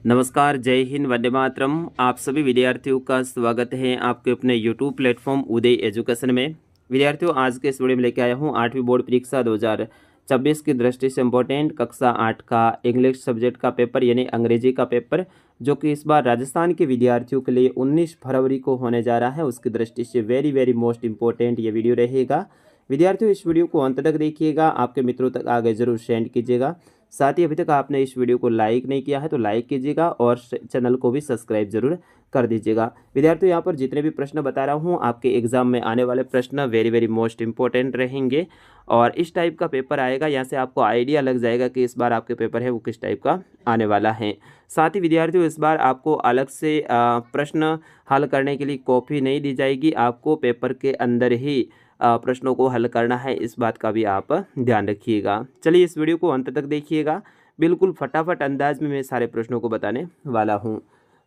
नमस्कार, जय हिंद, वंदे मातरम। आप सभी विद्यार्थियों का स्वागत है आपके अपने यूट्यूब प्लेटफॉर्म उदय एजुकेशन में। विद्यार्थियों, आज के इस वीडियो में लेके आया हूँ 8वीं बोर्ड परीक्षा 2026 की दृष्टि से इम्पोर्टेंट कक्षा 8 का इंग्लिश सब्जेक्ट का पेपर यानी अंग्रेजी का पेपर, जो कि इस बार राजस्थान के विद्यार्थियों के लिए 19 फरवरी को होने जा रहा है। उसकी दृष्टि से वेरी मोस्ट इम्पोर्टेंट ये वीडियो रहेगा। विद्यार्थियों, इस वीडियो को अंत तक देखिएगा, आपके मित्रों तक आगे जरूर सेंड कीजिएगा। साथ ही अभी तक आपने इस वीडियो को लाइक नहीं किया है तो लाइक कीजिएगा और चैनल को भी सब्सक्राइब जरूर कर दीजिएगा। विद्यार्थियों, यहाँ पर जितने भी प्रश्न बता रहा हूँ आपके एग्जाम में आने वाले प्रश्न वेरी मोस्ट इंपॉर्टेंट रहेंगे और इस टाइप का पेपर आएगा। यहाँ से आपको आइडिया लग जाएगा कि इस बार आपके पेपर है वो किस टाइप का आने वाला है। साथ ही विद्यार्थियों, इस बार आपको अलग से प्रश्न हल करने के लिए कॉपी नहीं दी जाएगी, आपको पेपर के अंदर ही प्रश्नों को हल करना है। इस बात का भी आप ध्यान रखिएगा। चलिए, इस वीडियो को अंत तक देखिएगा, बिल्कुल फटाफट अंदाज में मैं सारे प्रश्नों को बताने वाला हूँ।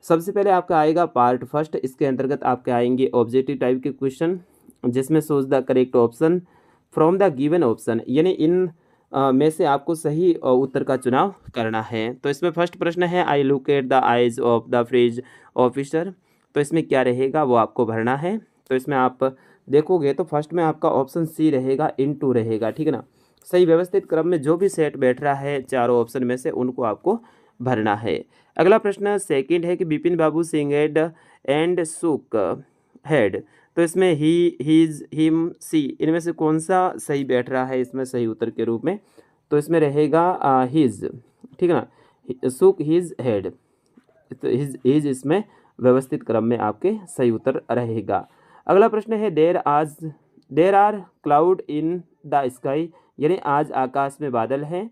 सबसे पहले आपका आएगा पार्ट फर्स्ट। इसके अंतर्गत आपके आएंगे ऑब्जेक्टिव टाइप के क्वेश्चन, जिसमें सोच the correct option from the given option, यानी इन में से आपको सही उत्तर का चुनाव करना है। तो इसमें फर्स्ट प्रश्न है, I look at the eyes of the fridge officer. तो इसमें क्या रहेगा वो आपको भरना है। तो इसमें आप देखोगे तो फर्स्ट में आपका ऑप्शन सी रहेगा, इनटू रहेगा, ठीक है ना। सही व्यवस्थित क्रम में जो भी सेट बैठ रहा है चारों ऑप्शन में से उनको आपको भरना है। अगला प्रश्न सेकंड है कि बिपिन बाबू सिंह एंड सुक हेड। तो इसमें ही, हिज, हिम, सी, इनमें से कौन सा सही बैठ रहा है इसमें सही उत्तर के रूप में? तो इसमें रहेगा हिज, ठीक है ना। सुक हिज हेड, तो हिज इसमें व्यवस्थित क्रम में आपके सही उत्तर रहेगा। अगला प्रश्न है, there are cloud in the sky, यानी आज आकाश में बादल हैं।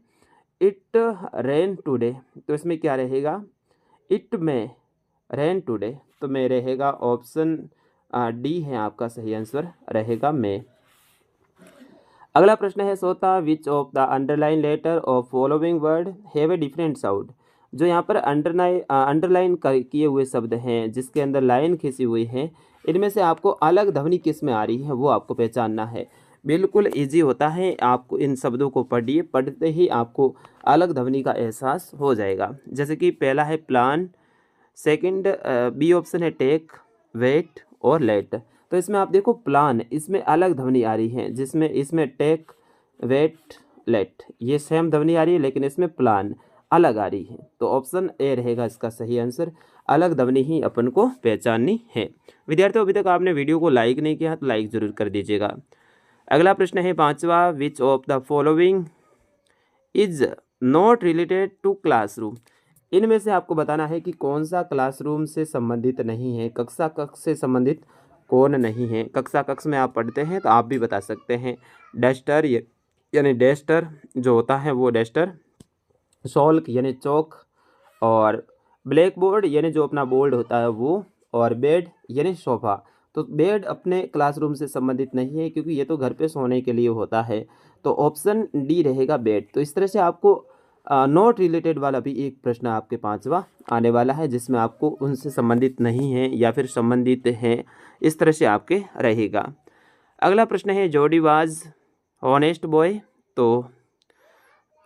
इट रेन टुडे, तो इसमें क्या रहेगा? इट में रेन टुडे, तो में रहेगा ऑप्शन डी है आपका सही आंसर रहेगा में। अगला प्रश्न है, सोता which of the underline letter of following word have a different sound. जो यहाँ पर अंडरलाइन किए हुए शब्द हैं जिसके अंदर लाइन खींची हुई है, इनमें से आपको अलग ध्वनि किस में आ रही है वो आपको पहचानना है। बिल्कुल इजी होता है, आपको इन शब्दों को पढ़िए, पढ़ते ही आपको अलग ध्वनि का एहसास हो जाएगा। जैसे कि पहला है प्लान, सेकंड बी ऑप्शन है टेक, वेट और लेट। तो इसमें आप देखो प्लान, इसमें अलग ध्वनि आ रही है, जिसमें इसमें टेक, वेट, लेट ये सेम ध्वनि आ रही है, लेकिन इसमें प्लान अलग आ रही है। तो ऑप्शन ए रहेगा इसका सही आंसर। अलग ध्वनि ही अपन को पहचाननी है। विद्यार्थियों, अभी तक आपने वीडियो को लाइक नहीं किया तो लाइक जरूर कर दीजिएगा। अगला प्रश्न है पांचवा, which of the following is not related to classroom. इनमें से आपको बताना है कि कौन सा क्लासरूम से संबंधित नहीं है, कक्षा कक्ष से संबंधित कौन नहीं है। कक्षा कक्ष में आप पढ़ते हैं तो आप भी बता सकते हैं। डस्टर यानी डेस्टर जो होता है वो डेस्टर, शॉल्क यानी चौक, और ब्लैक बोर्ड यानी जो अपना बोर्ड होता है वो, और बेड यानी सोफा। तो बेड अपने क्लासरूम से संबंधित नहीं है क्योंकि ये तो घर पे सोने के लिए होता है। तो ऑप्शन डी रहेगा बेड। तो इस तरह से आपको नॉट रिलेटेड वाला भी एक प्रश्न आपके पांचवा आने वाला है, जिसमें आपको उनसे संबंधित नहीं है या फिर संबंधित है, इस तरह से आपके रहेगा। अगला प्रश्न है, जोडी वाज हॉनेस्ट बॉय। तो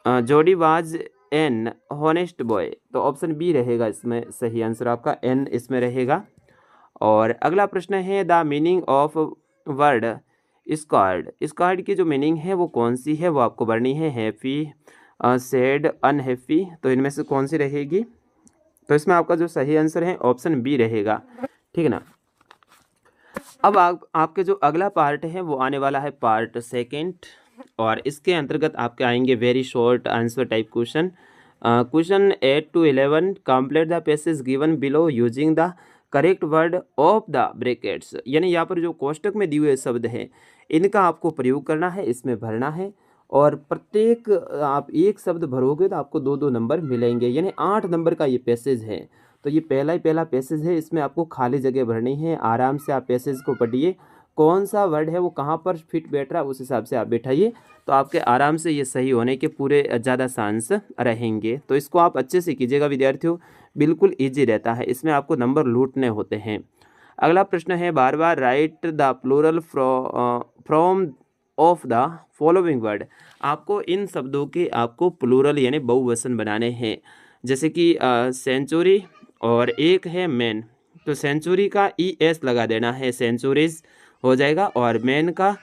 जोडी वाज एन हॉनेस्ट बॉय, तो ऑप्शन बी रहेगा इसमें सही आंसर आपका, एन इसमें रहेगा। और अगला प्रश्न है, the meaning of word squad. Squad की जो मीनिंग है वो कौन सी है वो आपको भरनी है। हैप्पी, सैड, अनहैप्पी, तो इनमें से कौन सी रहेगी? तो इसमें आपका जो सही आंसर है ऑप्शन बी रहेगा, ठीक है ना। अब आपके जो अगला पार्ट है वो आने वाला है पार्ट सेकंड, और इसके अंतर्गत आपके आएंगे very short answer type question. Question 8 to 11, complete the passage given below using the correct word of the brackets. यानी यहाँ पर जो कोष्टक में दिए हुए शब्द हैं इनका आपको प्रयोग करना है, इसमें भरना है, और प्रत्येक आप एक शब्द भरोगे तो आपको 2-2 नंबर मिलेंगे, यानी 8 नंबर का ये पैसेज है। तो ये पहला पैसेज है, इसमें आपको खाली जगह भरनी है। आराम से आप पैसेज को पढ़िए, कौन सा वर्ड है वो कहाँ पर फिट बैठ रहा है उस हिसाब से आप बैठाइए, तो आपके आराम से ये सही होने के पूरे ज़्यादा चांस रहेंगे। तो इसको आप अच्छे से कीजिएगा विद्यार्थियों, बिल्कुल ईजी रहता है, इसमें आपको नंबर लूटने होते हैं। अगला प्रश्न है, बार बार write the plural from of the following word. आपको इन शब्दों के आपको प्लूरल यानी बहुवचन बनाने हैं। जैसे कि सेंचुरी और एक है मैन, तो सेंचुरी का ES लगा देना है, सेंचुरीज हो जाएगा, और मैन का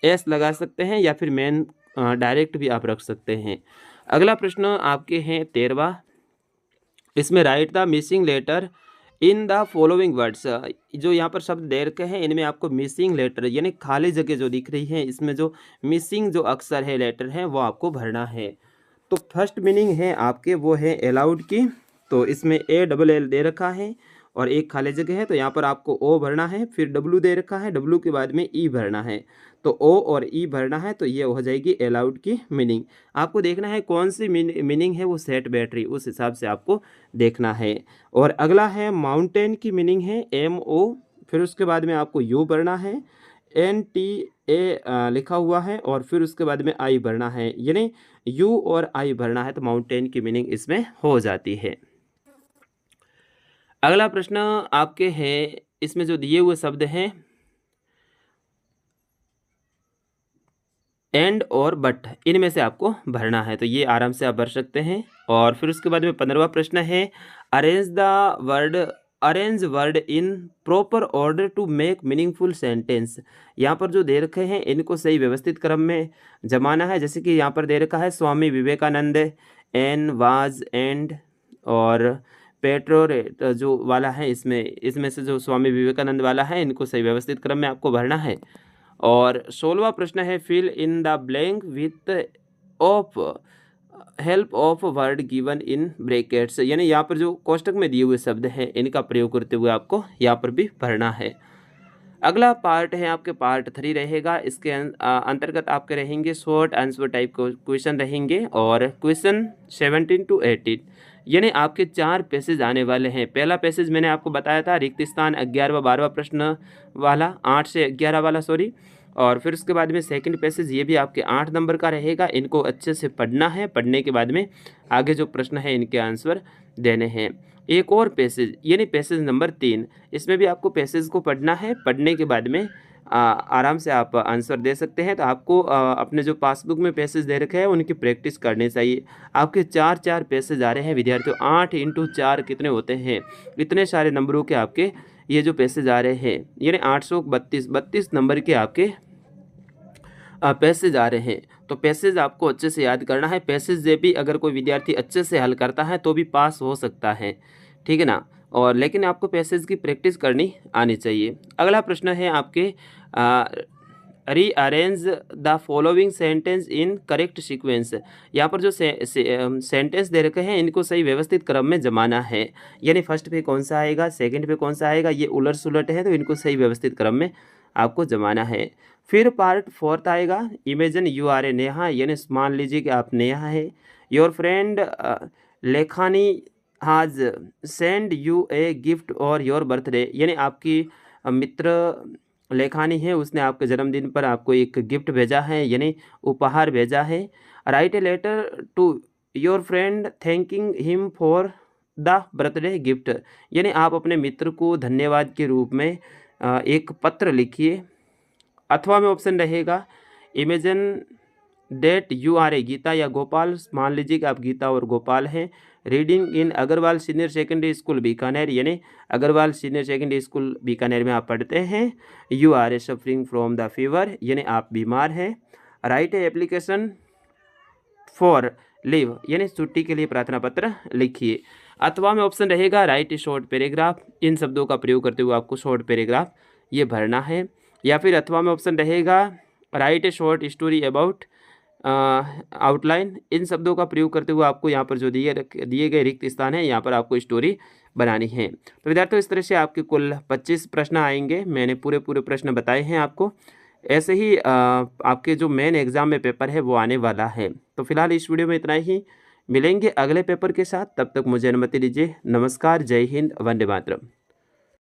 S लगा सकते हैं या फिर मैन डायरेक्ट भी आप रख सकते हैं। अगला प्रश्न आपके हैं 13वां, इसमें write the missing letter in the following words. जो यहाँ पर शब्द दे रखे हैं इनमें आपको मिसिंग लेटर यानी खाली जगह जो दिख रही है, इसमें जो मिसिंग जो अक्षर है, लेटर है, वो आपको भरना है। तो फर्स्ट मीनिंग है आपके वो है अलाउड की, तो इसमें ALL दे रखा है और एक खाली जगह है, तो यहाँ पर आपको O भरना है। फिर W दे रखा है, W के बाद में E भरना है, तो O और E भरना है, तो ये हो जाएगी अलाउड की मीनिंग। आपको देखना है कौन सी मीनिंग है वो सेट बैटरी, उस हिसाब से आपको देखना है। और अगला है माउंटेन की मीनिंग है MO, फिर उसके बाद में आपको U भरना है, NTA लिखा हुआ है, और फिर उसके बाद में I भरना है, यानी U और I भरना है, तो माउंटेन की मीनिंग इसमें हो जाती है। अगला प्रश्न आपके है, इसमें जो दिए हुए शब्द हैं एंड और बट, इनमें से आपको भरना है, तो ये आराम से आप भर सकते हैं। और फिर उसके बाद में 15वां प्रश्न है arrange word in proper order to make meaningful sentence. यहाँ पर जो दे रखे हैं इनको सही व्यवस्थित क्रम में जमाना है। जैसे कि यहाँ पर दे रखा है Swami Vivekananda, N, was, and और पेट्रोरेट जो वाला है, इसमें से जो स्वामी विवेकानंद वाला है इनको सही व्यवस्थित क्रम में आपको भरना है। और 16वां प्रश्न है fill in the blank with of help of word given in brackets, यानी यहाँ पर जो कोष्टक में दिए हुए शब्द हैं इनका प्रयोग करते हुए आपको यहाँ पर भी भरना है। अगला पार्ट है आपके पार्ट 3 रहेगा। इसके अंतर्गत आपके रहेंगे शॉर्ट आंसर टाइप क्वेश्चन रहेंगे और क्वेश्चन 17 to 18, यानी आपके 4 पैसेज आने वाले हैं। पहला पैसेज मैंने आपको बताया था रिक्त स्थान 11वां 12वां प्रश्न वाला, 8 से 11 वाला सॉरी। और फिर उसके बाद में सेकंड पैसेज ये भी आपके 8 नंबर का रहेगा। इनको अच्छे से पढ़ना है, पढ़ने के बाद में आगे जो प्रश्न है इनके आंसर देने हैं। एक और पैसेज यानी पैसेज नंबर 3, इसमें भी आपको पैसेज को पढ़ना है, पढ़ने के बाद में आराम से आप आंसर दे सकते हैं। तो आपको अपने जो पासबुक में पैसेज दे रखे हैं उनकी प्रैक्टिस करनी चाहिए। आपके 4 पैसेज आ रहे हैं विद्यार्थियों, 8 × 4 कितने होते हैं, इतने सारे नंबरों के आपके ये जो पैसेज आ रहे हैं, यानी 832 नंबर के आपके पैसेज आ रहे हैं। तो पैसेज आपको अच्छे से याद करना है। पैसेज ये भी अगर कोई विद्यार्थी अच्छे से हल करता है तो भी पास हो सकता है, ठीक है ना। और लेकिन आपको पैसेज की प्रैक्टिस करनी आनी चाहिए। अगला प्रश्न है आपके rearrange the following sentence in correct sequence. यहाँ पर जो सेंटेंस दे रखे हैं इनको सही व्यवस्थित क्रम में जमाना है, यानी फर्स्ट पे कौन सा आएगा, सेकंड पे कौन सा आएगा, ये उलट सुलट है, तो इनको सही व्यवस्थित क्रम में आपको जमाना है। फिर पार्ट 4 आएगा इमेजिन यू आर ए नेहा, यानी मान लीजिए कि आप नेहा है। योर फ्रेंड लेखानी हाज सेंड यू ए गिफ्ट और योर बर्थडे, यानी आपकी मित्र लेखानी है, उसने आपके जन्मदिन पर आपको एक गिफ्ट भेजा है, यानी उपहार भेजा है। Write a letter to your friend thanking him for the birthday gift, यानी आप अपने मित्र को धन्यवाद के रूप में एक पत्र लिखिए। अथवा में ऑप्शन रहेगा इमेजिन डेट यू आर ए गीता या गोपाल, मान लीजिए कि आप गीता और गोपाल हैं। Reading in Agrawal senior secondary school Bikaner, यानी Agrawal senior secondary school Bikaner में आप पढ़ते हैं। You are a suffering from the fever, यानी आप बीमार हैं। Write a application for leave, यानी छुट्टी के लिए प्रार्थना पत्र लिखिए। अथवा में ऑप्शन रहेगा राइट ए शॉर्ट पैराग्राफ, इन शब्दों का प्रयोग करते हुए आपको शॉर्ट पैराग्राफ ये भरना है। या फिर अथवा में ऑप्शन रहेगा write a short story about outline, इन शब्दों का प्रयोग करते हुए आपको यहाँ पर जो दिए गए रिक्त स्थान है यहाँ पर आपको स्टोरी बनानी है। तो विद्यार्थियों इस तरह से आपके कुल 25 प्रश्न आएंगे। मैंने पूरे प्रश्न बताए हैं आपको। ऐसे ही आपके जो मेन एग्जाम में पेपर है वो आने वाला है। तो फिलहाल इस वीडियो में इतना ही, मिलेंगे अगले पेपर के साथ, तब तक मुझे अनुमति दीजिए। नमस्कार, जय हिंद, वंदे मातरम।